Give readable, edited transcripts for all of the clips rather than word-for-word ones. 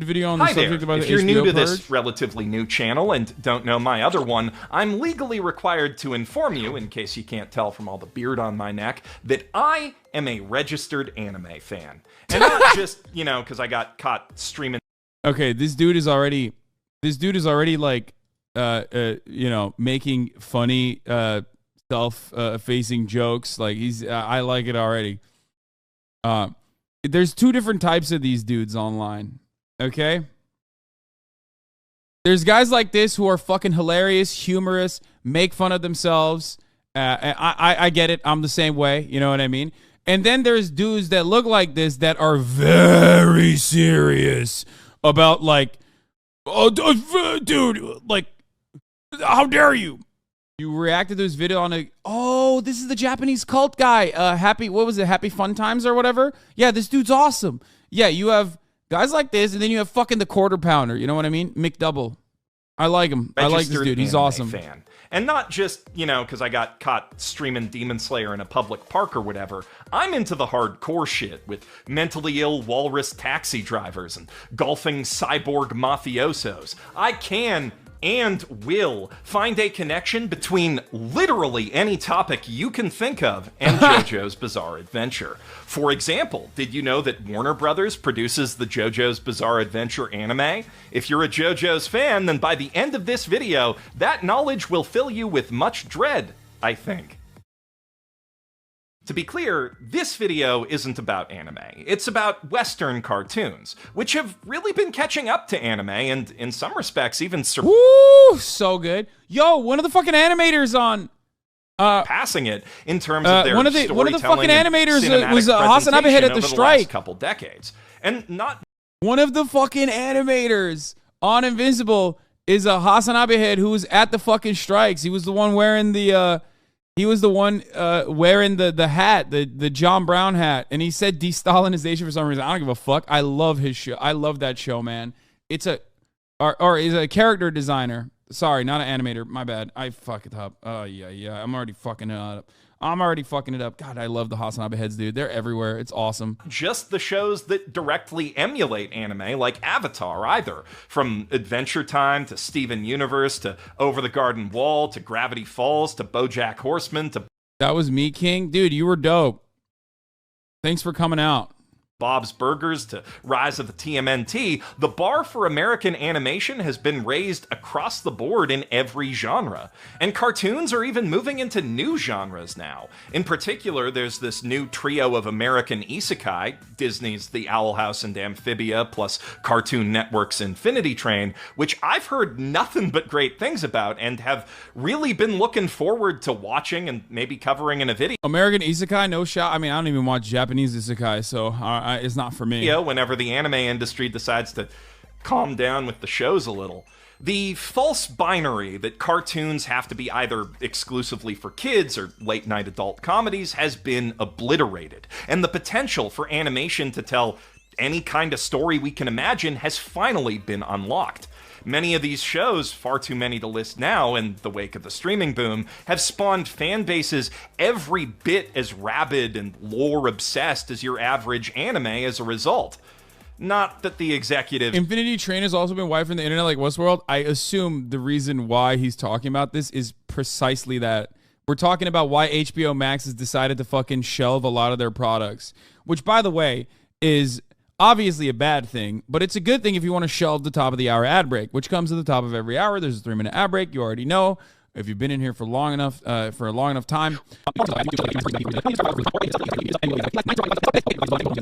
video on the subject about if the you're HBO new to Purge? this relatively new channel and don't know my other one, I'm legally required to inform you, in case you can't tell from all the beard on my neck, that I am a registered anime fan. And not just, you know, because I got caught streaming. Okay, this dude is already like, you know, making funny, self-facing jokes. Like I like it already. There's two different types of these dudes online. Okay? There's guys like this who are fucking hilarious, humorous, make fun of themselves. I get it. I'm the same way. You know what I mean? And then there's dudes that look like this that are very serious about like, oh, dude, like, how dare you? You reacted to this video on a, oh, this is the Japanese cult guy. What was it? Happy Fun Times or whatever? Yeah, this dude's awesome. Yeah, you have guys like this, and then you have fucking the quarter pounder. You know what I mean? McDouble. I like him. I like this dude. He's awesome. Fan. And not just, you know, because I got caught streaming Demon Slayer in a public park or whatever. I'm into the hardcore shit with mentally ill walrus taxi drivers and golfing cyborg mafiosos. I can and will find a connection between literally any topic you can think of and JoJo's Bizarre Adventure. For example, did you know that Warner Brothers produces the JoJo's Bizarre Adventure anime? If you're a JoJo's fan, then by the end of this video, that knowledge will fill you with much dread, I think. To be clear, this video isn't about anime. It's about Western cartoons, which have really been catching up to anime and, in some respects, even Woo, so good. Yo, one of the fucking animators on... passing it in terms of their one of the fucking animators was HasanAbi head at the strike. Last couple decades. And not... One of the fucking animators on Invincible is a HasanAbi head who was at the fucking strikes. He was the one wearing the... He was the one wearing the hat, the John Brown hat, and he said de-Stalinization for some reason. I don't give a fuck. I love his show. I love that show, man. It's a, or he's a character designer. Sorry, not an animator. My bad. I fucked it up. Oh yeah. I'm already fucking it up. God, I love the HasanAbi heads, dude. They're everywhere. It's awesome. Just the shows that directly emulate anime, like Avatar, either. From Adventure Time to Steven Universe to Over the Garden Wall to Gravity Falls to BoJack Horseman to... That was me, King. Dude, you were dope. Thanks for coming out. Bob's Burgers to Rise of the TMNT, the bar for American animation has been raised across the board in every genre. And cartoons are even moving into new genres now. In particular, there's this new trio of American isekai, Disney's The Owl House and Amphibia, plus Cartoon Network's Infinity Train, which I've heard nothing but great things about and have really been looking forward to watching and maybe covering in a video. American isekai, no shot. I mean, I don't even watch Japanese isekai, so... it's not for me. Whenever the anime industry decides to calm down with the shows a little. The false binary that cartoons have to be either exclusively for kids or late-night adult comedies has been obliterated, and the potential for animation to tell any kind of story we can imagine has finally been unlocked. Many of these shows, far too many to list now in the wake of the streaming boom, have spawned fan bases every bit as rabid and lore-obsessed as your average anime as a result. Not that the executive... Infinity Train has also been wiped from the internet like Westworld. I assume the reason why he's talking about this is precisely that. We're talking about why HBO Max has decided to fucking shelve a lot of their products, which, by the way, is... obviously a bad thing, but it's a good thing if you want to shelve the top of the hour ad break, which comes at the top of every hour. There's a 3-minute ad break. You already know. If you've been in here for long enough, for a long enough time.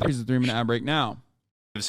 Here's the 3-minute ad break now.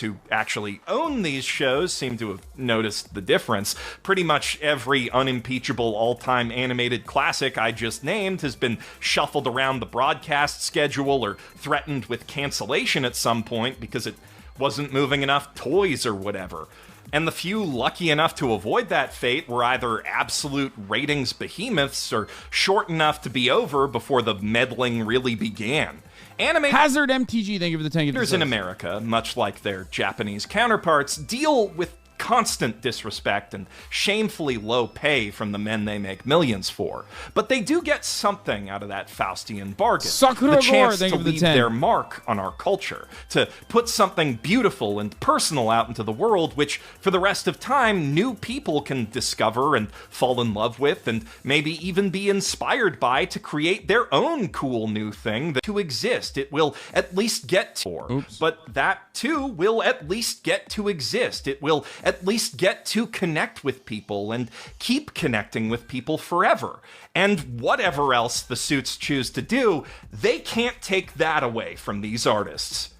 Who actually own these shows seem to have noticed the difference. Pretty much every unimpeachable all-time animated classic I just named has been shuffled around the broadcast schedule or threatened with cancellation at some point because it wasn't moving enough toys or whatever. And the few lucky enough to avoid that fate were either absolute ratings behemoths or short enough to be over before the meddling really began. Hazard MTG, thank you for the 10 in America, much like their Japanese counterparts, deal with constant disrespect and shamefully low pay from the men they make millions for. But they do get something out of that Faustian bargain. The chance to leave their mark on our culture, to put something beautiful and personal out into the world, which for the rest of time, new people can discover and fall in love with, and maybe even be inspired by to create their own cool new thing that to exist. It will at least get to, but that too will at least get to exist. It will at least get to connect with people and keep connecting with people forever. And whatever else the suits choose to do, they can't take that away from these artists.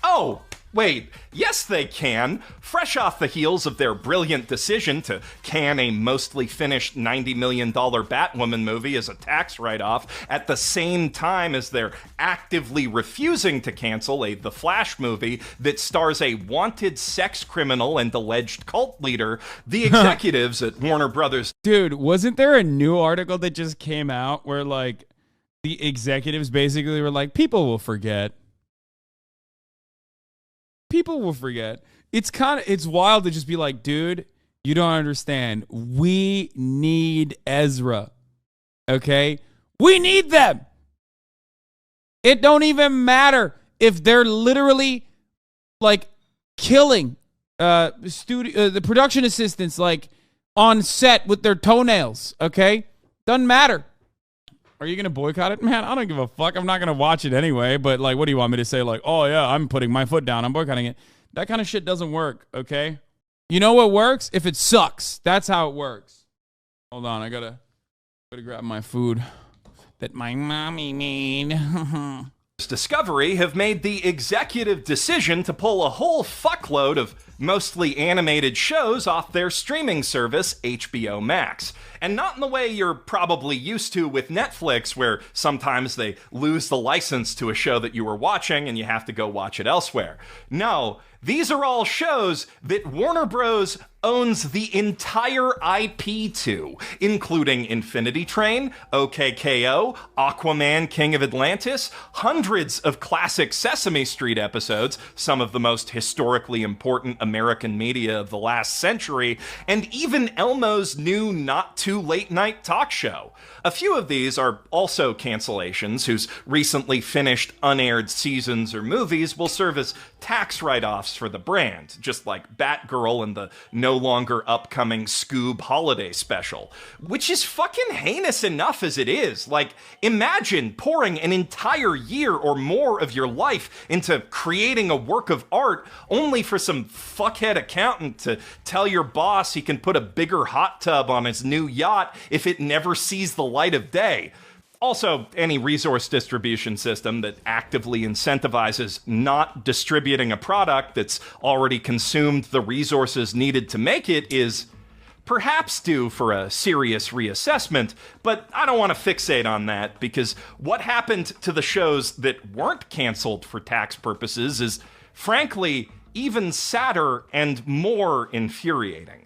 Oh, wait, yes they can. Fresh off the heels of their brilliant decision to can a mostly finished $90 million Batwoman movie as a tax write-off at the same time as they're actively refusing to cancel The Flash movie that stars a wanted sex criminal and alleged cult leader, the executives at Warner Brothers... Dude, wasn't there a new article that just came out where, like, the executives basically were like, people will forget. People will forget. It's wild to just be like, dude, you don't understand. We need Ezra. Okay? We need them. It don't even matter if they're literally like killing the production assistants like on set with their toenails. Okay? Doesn't matter. Are you going to boycott it? Man, I don't give a fuck. I'm not going to watch it anyway. But, like, what do you want me to say? Like, oh, yeah, I'm putting my foot down. I'm boycotting it. That kind of shit doesn't work, okay? You know what works? If it sucks. That's how it works. Hold on. I gotta grab my food that my mommy made. Discovery have made the executive decision to pull a whole fuckload of mostly animated shows off their streaming service, HBO Max. And not in the way you're probably used to with Netflix, where sometimes they lose the license to a show that you were watching and you have to go watch it elsewhere. No, these are all shows that Warner Bros. Owns the entire IP to, including Infinity Train, OKKO, Aquaman, King of Atlantis, hundreds of classic Sesame Street episodes, some of the most historically important American media of the last century, and even Elmo's new not-too-late night talk show. A few of these are also cancellations whose recently finished unaired seasons or movies will serve as tax write-offs for the brand, just like Batgirl and the no longer upcoming Scoob holiday special, which is fucking heinous enough as it is. Like, imagine pouring an entire year or more of your life into creating a work of art only for some fuckhead accountant to tell your boss he can put a bigger hot tub on his new yacht if it never sees the light of day. Also, any resource distribution system that actively incentivizes not distributing a product that's already consumed the resources needed to make it is perhaps due for a serious reassessment, but I don't want to fixate on that because what happened to the shows that weren't canceled for tax purposes is, frankly, even sadder and more infuriating.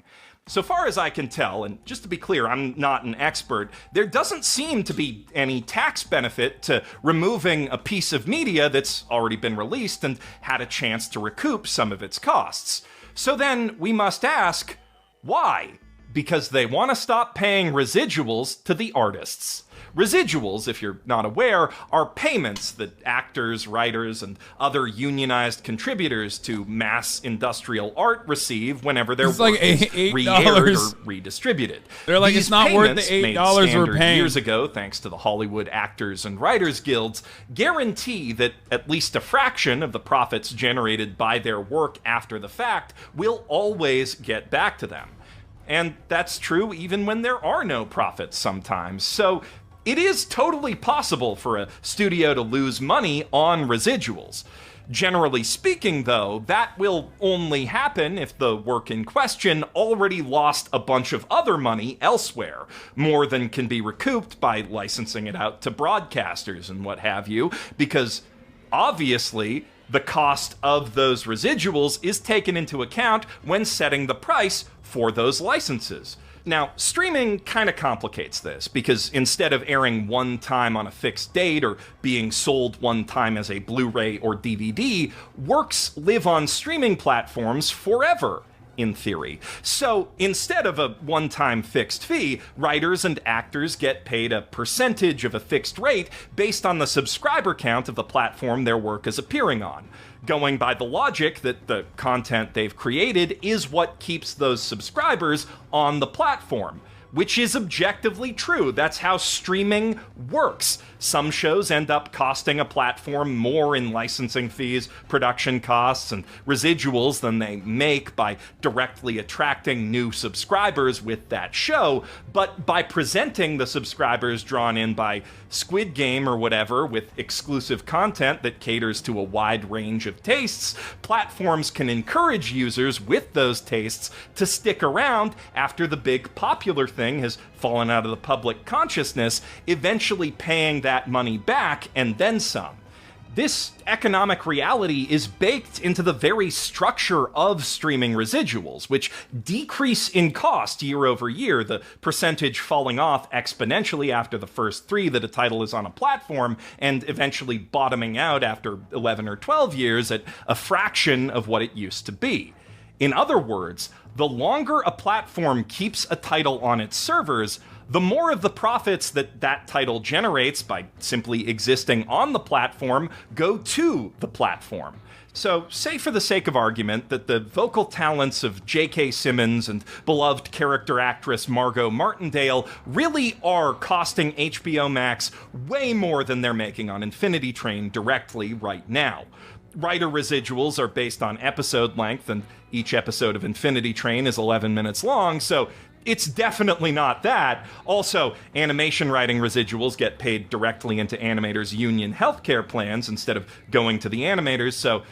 So far as I can tell, and just to be clear, I'm not an expert, there doesn't seem to be any tax benefit to removing a piece of media that's already been released and had a chance to recoup some of its costs. So then we must ask, why? Because they want to stop paying residuals to the artists. Residuals, if you're not aware, are payments that actors, writers, and other unionized contributors to mass industrial art receive whenever their work is re-aired or redistributed. They're like, it's not worth the $8 we're paying. Years ago, thanks to the Hollywood Actors and Writers Guilds, guarantee that at least a fraction of the profits generated by their work after the fact will always get back to them. And that's true even when there are no profits sometimes. So it is totally possible for a studio to lose money on residuals. Generally speaking, though, that will only happen if the work in question already lost a bunch of other money elsewhere, more than can be recouped by licensing it out to broadcasters and what have you, because obviously the cost of those residuals is taken into account when setting the price for those licenses. Now, streaming kind of complicates this, because instead of airing one time on a fixed date or being sold one time as a Blu-ray or DVD, works live on streaming platforms forever, in theory. So instead of a one-time fixed fee, writers and actors get paid a percentage of a fixed rate based on the subscriber count of the platform their work is appearing on, going by the logic that the content they've created is what keeps those subscribers on the platform. Which is objectively true. That's how streaming works. Some shows end up costing a platform more in licensing fees, production costs, and residuals than they make by directly attracting new subscribers with that show, but by presenting the subscribers drawn in by Squid Game or whatever with exclusive content that caters to a wide range of tastes, platforms can encourage users with those tastes to stick around after the big popular thing has fallen out of the public consciousness, eventually paying that money back and then some. This economic reality is baked into the very structure of streaming residuals, which decrease in cost year over year, the percentage falling off exponentially after the first 3 that a title is on a platform, and eventually bottoming out after 11 or 12 years at a fraction of what it used to be. In other words, the longer a platform keeps a title on its servers, the more of the profits that that title generates by simply existing on the platform go to the platform. So, say for the sake of argument that the vocal talents of J.K. Simmons and beloved character actress Margot Martindale really are costing HBO Max way more than they're making on Infinity Train directly right now. Writer residuals are based on episode length, and each episode of Infinity Train is 11 minutes long, so it's definitely not that. Also, animation writing residuals get paid directly into animators' union healthcare plans instead of going to the animators, so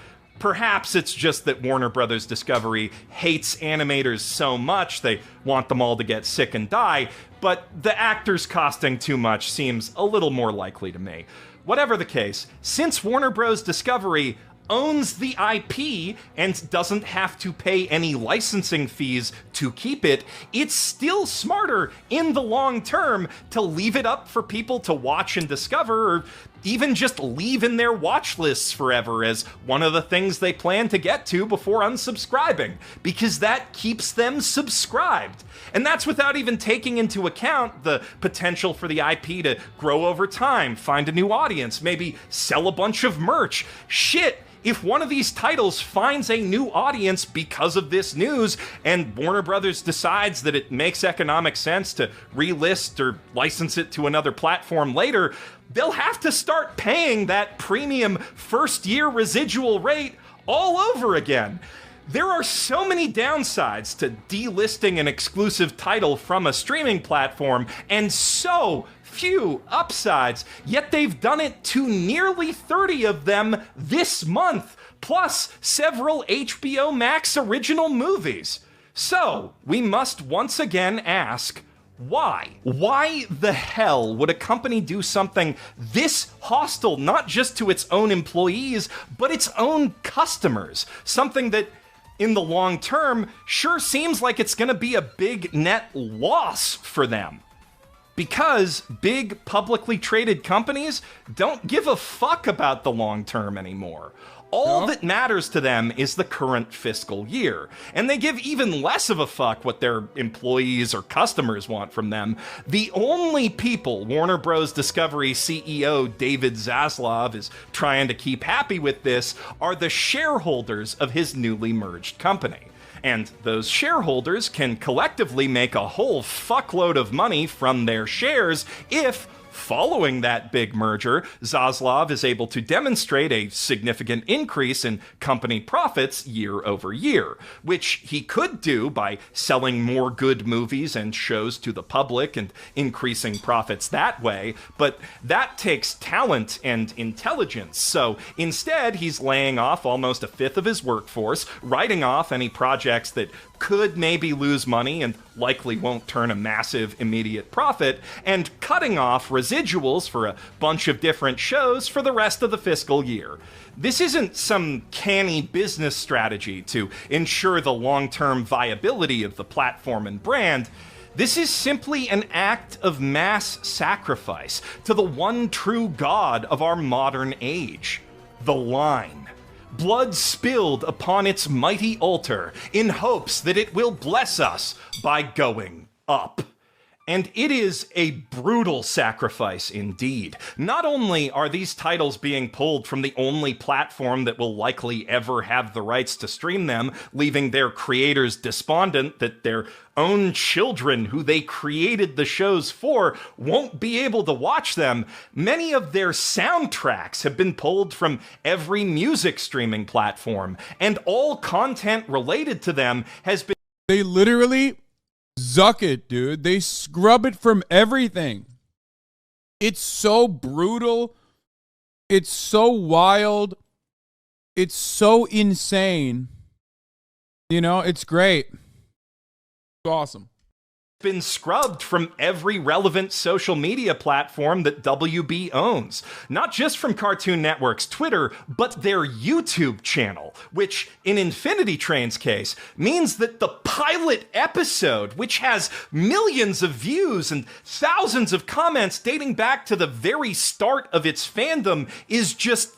perhaps it's just that Warner Bros. Discovery hates animators so much they want them all to get sick and die, but the actors costing too much seems a little more likely to me. Whatever the case, since Warner Bros. Discovery owns the IP and doesn't have to pay any licensing fees to keep it, it's still smarter in the long term to leave it up for people to watch and discover, or even just leave in their watch lists forever as one of the things they plan to get to before unsubscribing, because that keeps them subscribed. And that's without even taking into account the potential for the IP to grow over time, find a new audience, maybe sell a bunch of merch. Shit! If one of these titles finds a new audience because of this news, and Warner Brothers decides that it makes economic sense to relist or license it to another platform later, they'll have to start paying that premium first-year residual rate all over again. There are so many downsides to delisting an exclusive title from a streaming platform, and so few upsides, yet they've done it to nearly 30 of them this month, plus several HBO Max original movies. So, we must once again ask, why? Why the hell would a company do something this hostile not just to its own employees, but its own customers? Something that, in the long term, sure seems like it's gonna be a big net loss for them. Because big publicly traded companies don't give a fuck about the long term anymore. All that matters to them is the current fiscal year, and they give even less of a fuck what their employees or customers want from them. The only people Warner Bros. Discovery CEO David Zaslav is trying to keep happy with this are the shareholders of his newly merged company. And those shareholders can collectively make a whole fuckload of money from their shares if, following that big merger, Zaslav is able to demonstrate a significant increase in company profits year over year, which he could do by selling more good movies and shows to the public and increasing profits that way, but that takes talent and intelligence, so instead he's laying off almost a fifth of his workforce, writing off any projects that could maybe lose money and likely won't turn a massive immediate profit, and cutting off residuals for a bunch of different shows for the rest of the fiscal year. This isn't some canny business strategy to ensure the long-term viability of the platform and brand. This is simply an act of mass sacrifice to the one true god of our modern age, the line. blood spilled upon its mighty altar in hopes that it will bless us by going up. And it is a brutal sacrifice indeed. Not only are these titles being pulled from the only platform that will likely ever have the rights to stream them, leaving their creators despondent that their own children who they created the shows for won't be able to watch them, many of their soundtracks have been pulled from every music streaming platform, and all content related to them has been... They literally... zuck it, dude. They scrub it from everything. It's so brutal. It's so wild. It's so insane. You know, it's great. It's awesome. Been scrubbed from every relevant social media platform that WB owns. Not just from Cartoon Network's Twitter, but their YouTube channel, which, in Infinity Train's case, means that the pilot episode, which has millions of views and thousands of comments dating back to the very start of its fandom, is just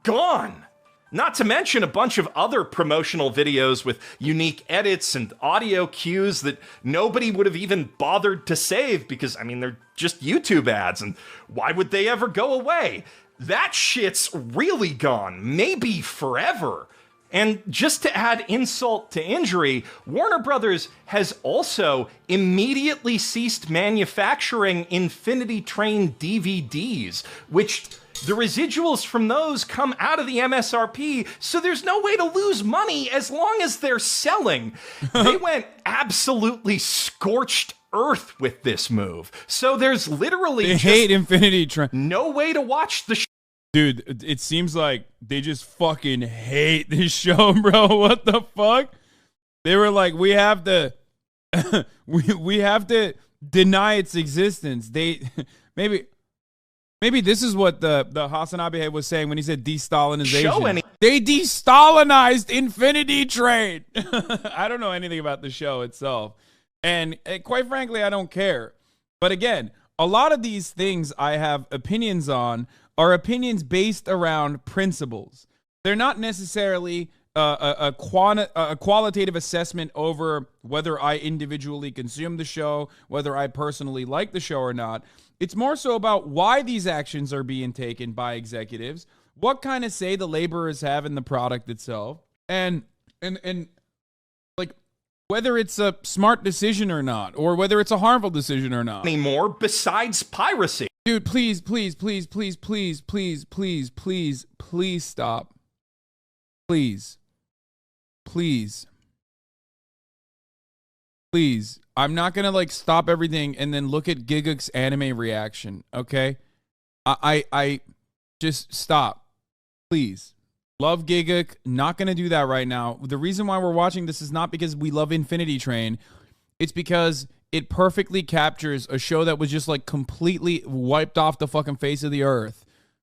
gone. Not to mention a bunch of other promotional videos with unique edits and audio cues that nobody would have even bothered to save because, I mean, they're just YouTube ads, and why would they ever go away? That shit's really gone, maybe forever. And just to add insult to injury, Warner Brothers has also immediately ceased manufacturing Infinity Train DVDs, which... the residuals from those come out of the MSRP, so there's no way to lose money as long as they're selling. They went absolutely scorched earth with this move. So there's literally they hate Infinity Train. No way to watch the show. Dude, it seems like they just fucking hate this show, bro. What the fuck? They were like, we have to we have to deny its existence. They Maybe this is what the HasanAbi was saying when he said de-Stalinization. They de-Stalinized Infinity Train. I don't know anything about the show itself. And quite frankly, I don't care. But again, a lot of these things I have opinions on are opinions based around principles. They're not necessarily a qualitative assessment over whether I individually consume the show, whether I personally like the show or not. It's more so about why these actions are being taken by executives, what kind of say the laborers have in the product itself, and like whether it's a smart decision or not, or whether it's a harmful decision or not. Anymore besides piracy. Dude, please, please, please, please, please, please, please, please, please stop. Please. Please. Please. I'm not going to like stop everything and then look at Giguk's anime reaction, okay? I just stop. Please. Love Giguk. Not going to do that right now. The reason why we're watching this is not because we love Infinity Train. It's because it perfectly captures a show that was just like completely wiped off the fucking face of the earth.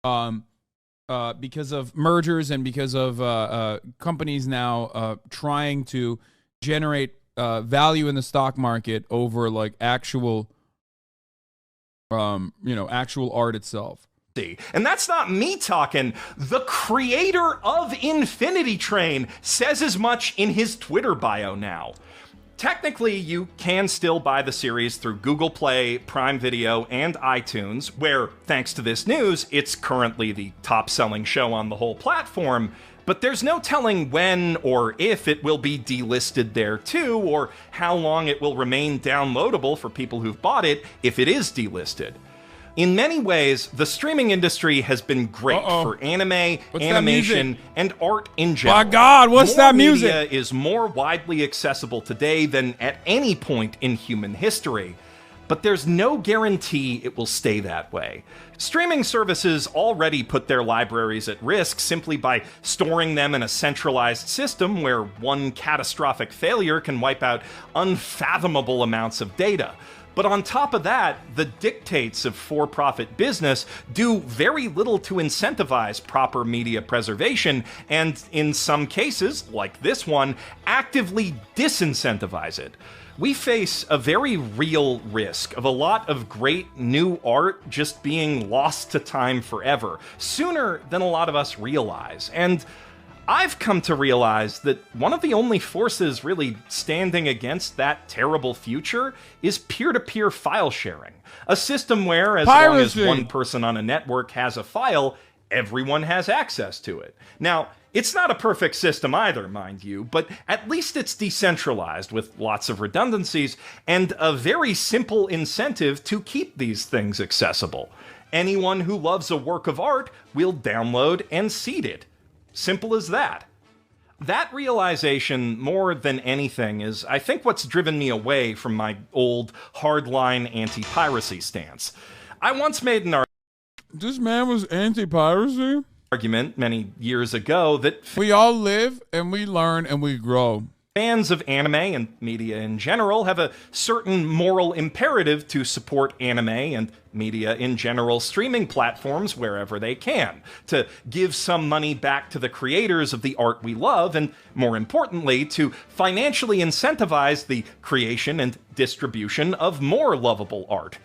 Because of mergers and because of companies now trying to generate value in the stock market over like actual, actual art itself. And that's not me talking. The creator of Infinity Train says as much in his Twitter bio now. Technically, you can still buy the series through Google Play, Prime Video, and iTunes, where, thanks to this news, it's currently the top-selling show on the whole platform. But there's no telling when or if it will be delisted there too, or how long it will remain downloadable for people who've bought it if it is delisted. In many ways, the streaming industry has been great for anime, animation, and art in general. My God, what's that music? Media is more widely accessible today than at any point in human history. But there's no guarantee it will stay that way. Streaming services already put their libraries at risk simply by storing them in a centralized system where one catastrophic failure can wipe out unfathomable amounts of data. But on top of that, the dictates of for-profit business do very little to incentivize proper media preservation, and in some cases, like this one, actively disincentivize it. We face a very real risk of a lot of great new art just being lost to time forever, sooner than a lot of us realize. And I've come to realize that one of the only forces really standing against that terrible future is peer-to-peer file sharing. A system where, as long as one person on a network has a file, everyone has access to it. Now, it's not a perfect system either, mind you, but at least it's decentralized with lots of redundancies and a very simple incentive to keep these things accessible. Anyone who loves a work of art will download and seed it. Simple as that. That realization, more than anything, is, I think, what's driven me away from my old, hardline anti-piracy stance. I once made an This man was anti-piracy? Argument many years ago that we all live and we learn and we grow. Fans of anime and media in general have a certain moral imperative to support anime and media in general streaming platforms wherever they can, to give some money back to the creators of the art we love, and more importantly, to financially incentivize the creation and distribution of more lovable art.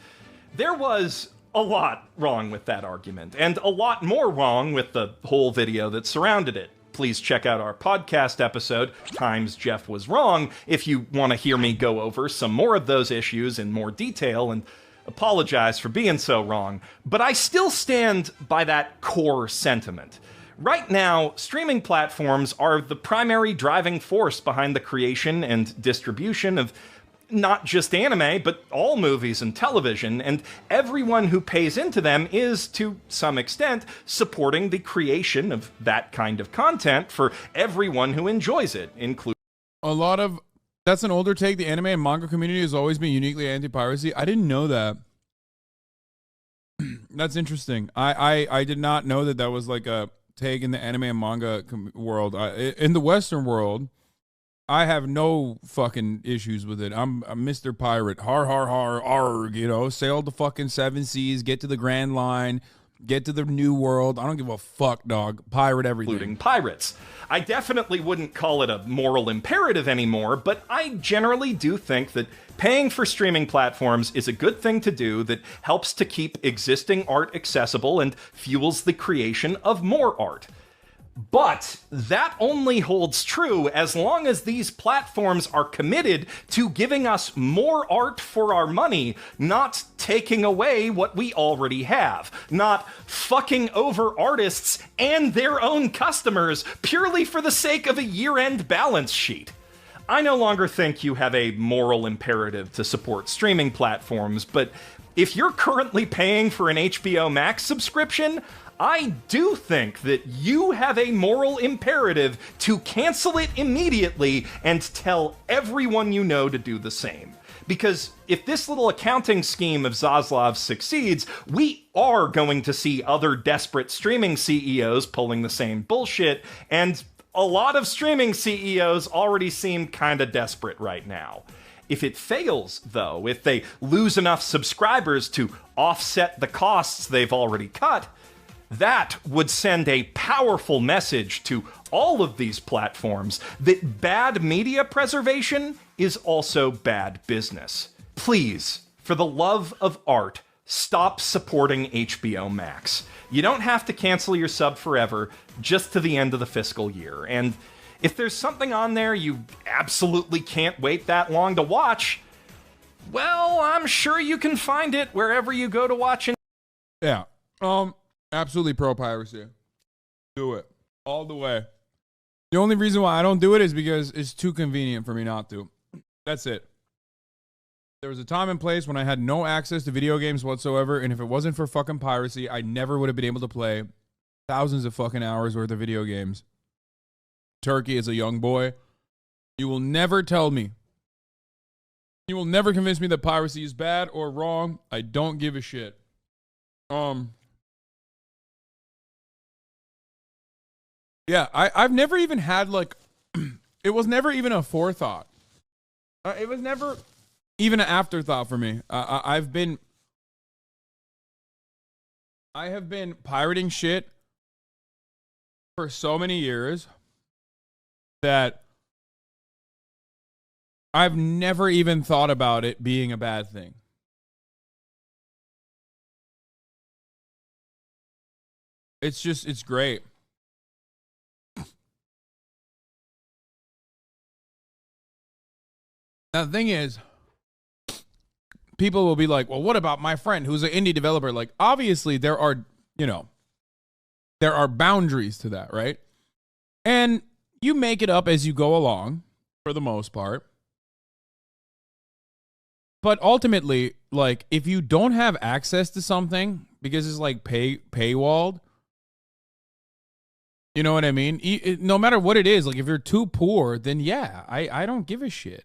There was a lot wrong with that argument, and a lot more wrong with the whole video that surrounded it. Please check out our podcast episode, Times Jeff Was Wrong, if you want to hear me go over some more of those issues in more detail and apologize for being so wrong. But I still stand by that core sentiment. Right now, streaming platforms are the primary driving force behind the creation and distribution of not just anime, but all movies and television, and everyone who pays into them is, to some extent, supporting the creation of that kind of content for everyone who enjoys it, including that's an older take. The anime and manga community has always been uniquely anti-piracy. I didn't know that. That's interesting. I did not know that was like a take in the anime and manga world. In the Western world, I have no fucking issues with it. I'm a Mr. Pirate. Har, har, har, arg, sail the fucking seven seas, get to the Grand Line, get to the New World. I don't give a fuck, dog. Pirate everything. Including pirates. I definitely wouldn't call it a moral imperative anymore, but I generally do think that paying for streaming platforms is a good thing to do that helps to keep existing art accessible and fuels the creation of more art. But that only holds true as long as these platforms are committed to giving us more art for our money, not taking away what we already have, not fucking over artists and their own customers purely for the sake of a year-end balance sheet. I no longer think you have a moral imperative to support streaming platforms, but if you're currently paying for an HBO Max subscription, I do think that you have a moral imperative to cancel it immediately and tell everyone you know to do the same. Because if this little accounting scheme of Zaslav's succeeds, we are going to see other desperate streaming CEOs pulling the same bullshit, and a lot of streaming CEOs already seem kinda desperate right now. If it fails, though, if they lose enough subscribers to offset the costs they've already cut, that would send a powerful message to all of these platforms that bad media preservation is also bad business. Please, for the love of art, stop supporting HBO Max. You don't have to cancel your sub forever, just to the end of the fiscal year. And if there's something on there you absolutely can't wait that long to watch, well, I'm sure you can find it wherever you go to watch it. Yeah. Absolutely pro-piracy. Do it. All the way. The only reason why I don't do it is because it's too convenient for me not to. That's it. There was a time and place when I had no access to video games whatsoever, and if it wasn't for fucking piracy, I never would have been able to play thousands of fucking hours worth of video games. Turkey is a young boy. You will never tell me. You will never convince me that piracy is bad or wrong. I don't give a shit. Yeah, I've never even had, like, it was never even a forethought. It was never, even an afterthought for me. I have been pirating shit for so many years that I've never even thought about it being a bad thing. It's great. Now, the thing is, people will be like, well, what about my friend who's an indie developer? Like, obviously, there are boundaries to that, right? And you make it up as you go along, for the most part. But ultimately, like, if you don't have access to something because it's like paywalled, you know what I mean? No matter what it is, like if you're too poor, then yeah, I don't give a shit.